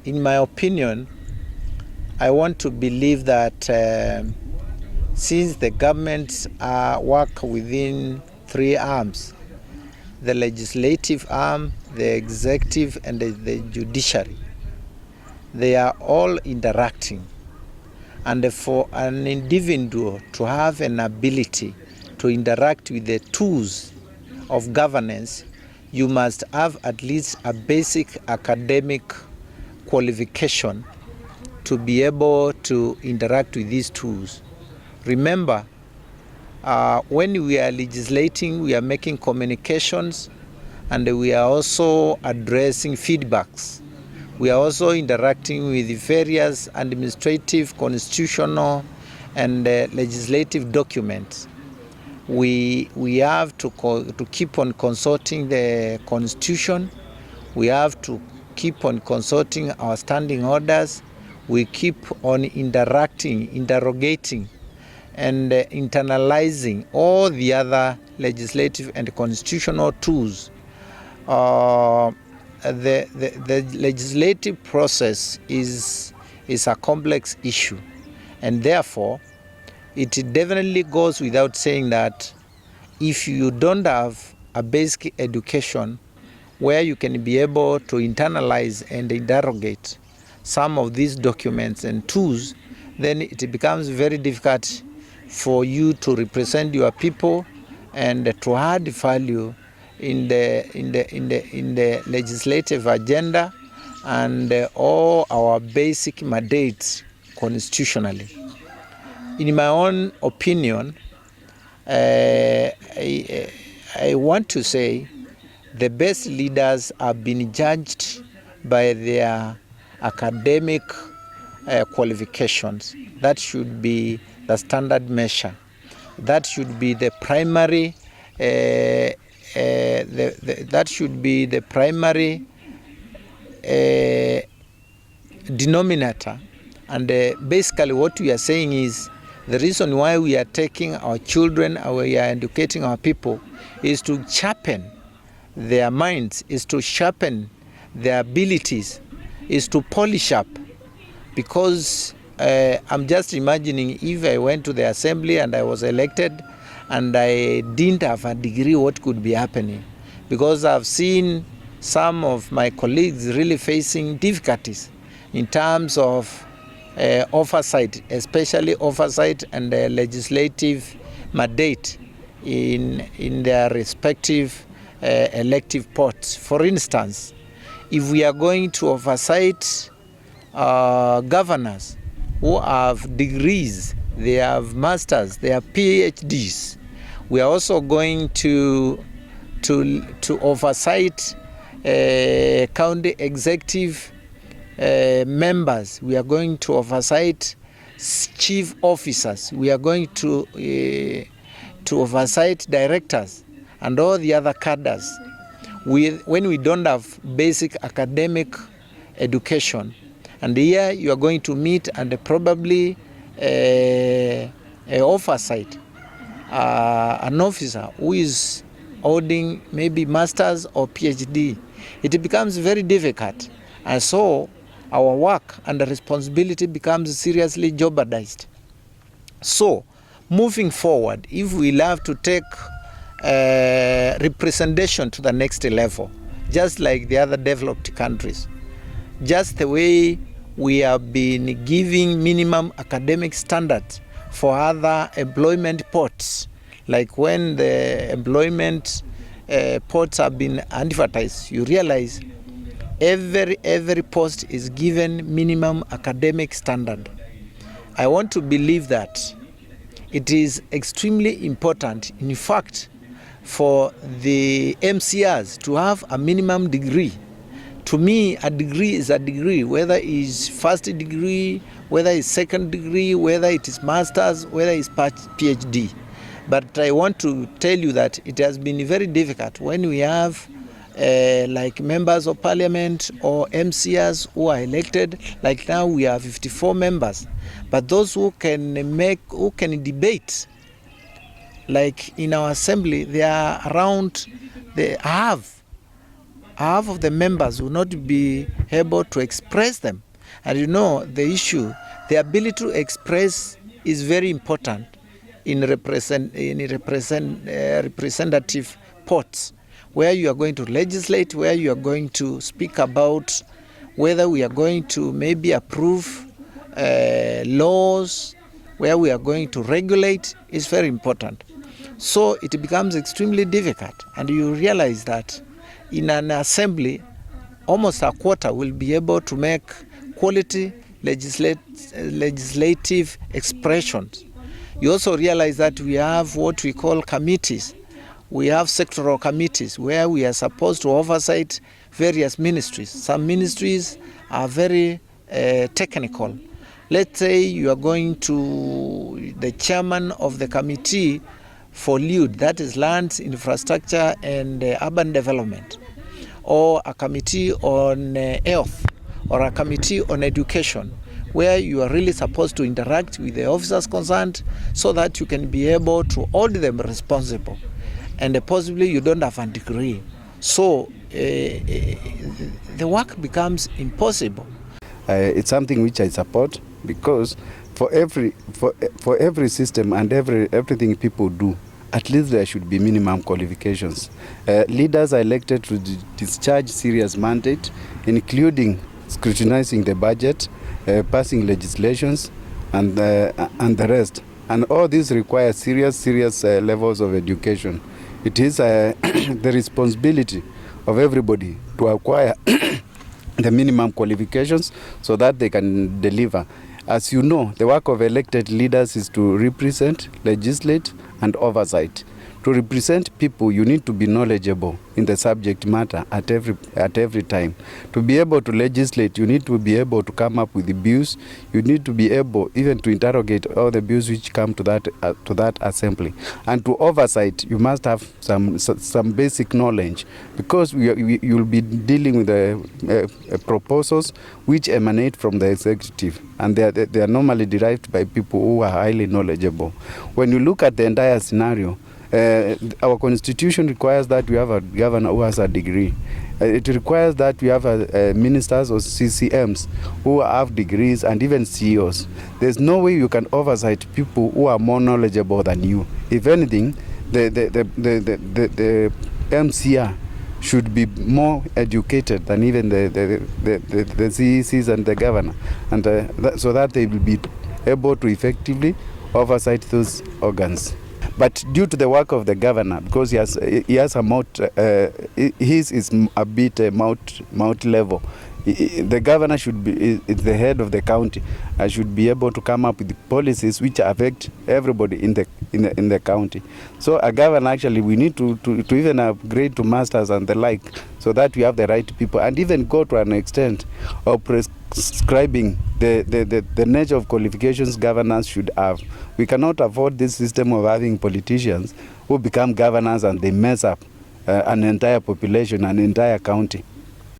in my opinion, I want to believe that since the governments work within three arms, the legislative arm, the executive, and the judiciary, they are all interacting. And for an individual to have an ability to interact with the tools of governance, you must have at least a basic academic qualification to be able to interact with these tools. Remember, when we are legislating, we are making communications, and we are also addressing feedbacks. We are also interacting with various administrative, constitutional, and legislative documents. We have to keep on consulting the Constitution. We have to keep on consulting our standing orders. We keep on interrogating, and internalizing all the other legislative and constitutional tools. The legislative process is a complex issue, and therefore it definitely goes without saying that if you don't have a basic education where you can be able to internalize and interrogate some of these documents and tools, then it becomes very difficult for you to represent your people and to add value in the legislative agenda and all our basic mandates constitutionally. In my own opinion, I want to say the best leaders have been judged by their academic qualifications. That should be the standard measure. That should be the primary denominator. And basically what we are saying is the reason why we are taking our children, we are educating our people, is to sharpen their minds, is to sharpen their abilities, is to polish up. Because I'm just imagining if I went to the assembly and I was elected and I didn't have a degree, what could be happening? Because I've seen some of my colleagues really facing difficulties in terms of oversight, especially oversight and legislative mandate in their respective elective posts. For instance, if we are going to oversight governors who have degrees, they have masters, they have PhDs. We are also going to oversight county executive members. We are going to oversight chief officers. We are going to oversight directors and all the other cadres. When we don't have basic academic education, and here you are going to meet and probably oversight an officer who is holding maybe masters or PhD. It becomes very difficult, and so our work and the responsibility becomes seriously jeopardized. So moving forward, if we have to take representation to the next level, just like the other developed countries, just the way we have been giving minimum academic standards for other employment posts, like when the employment posts have been advertised, you realize every post is given minimum academic standard. I want to believe that it is extremely important, in fact, for the MCAs to have a minimum degree. To me, a degree is a degree, whether it's first degree, whether it's second degree, whether it is master's, whether it's PhD. But I want to tell you that it has been very difficult when we have like members of parliament or MCAs who are elected. Like now we have 54 members, but those who can debate, like in our assembly, they are around, they have half of the members will not be able to express them. And you know, the issue, the ability to express is very important in representative pots, where you are going to legislate, where you are going to speak about whether we are going to maybe approve laws, where we are going to regulate, is very important. So it becomes extremely difficult, and you realize that in an assembly, almost a quarter will be able to make quality legislative expressions. You also realize that we have what we call committees. We have sectoral committees where we are supposed to oversight various ministries. Some ministries are very technical. Let's say you are going to the chairman of the committee for LUD, that is Land, Infrastructure and Urban Development, or a committee on health, or a committee on education, where you are really supposed to interact with the officers concerned so that you can be able to hold them responsible. And possibly you don't have a degree. So the work becomes impossible. It's something which I support, because for every system and everything people do, at least there should be minimum qualifications. Leaders are elected to discharge serious mandate, including scrutinizing the budget, passing legislations, and the rest. And all this requires serious levels of education. It is the responsibility of everybody to acquire the minimum qualifications so that they can deliver. As you know, the work of elected leaders is to represent, legislate, and oversight. To represent people, you need to be knowledgeable in the subject matter at every time. To be able to legislate, you need to be able to come up with the bills. You need to be able even to interrogate all the bills which come to that assembly. And to oversight, you must have some basic knowledge, because you'll be dealing with the proposals which emanate from the executive, and they are normally derived by people who are highly knowledgeable. When you look at the entire scenario, our constitution requires that we have a governor who has a degree. It requires that we have ministers or CCMs who have degrees, and even CEOs. There's no way you can oversight people who are more knowledgeable than you. If anything, the MCA should be more educated than even the CECs and the governor, and so that they will be able to effectively oversight those organs. But due to the work of the governor, because he has a mouth, his is a bit mouth level. The governor should be, it's the head of the county, should be able to come up with policies which affect everybody in the county. So a governor, actually, we need to even upgrade to masters and the like, so that we have the right people, and even go to an extent of prescribing the nature of qualifications governors should have. We cannot afford this system of having politicians who become governors and they mess up an entire population, an entire county.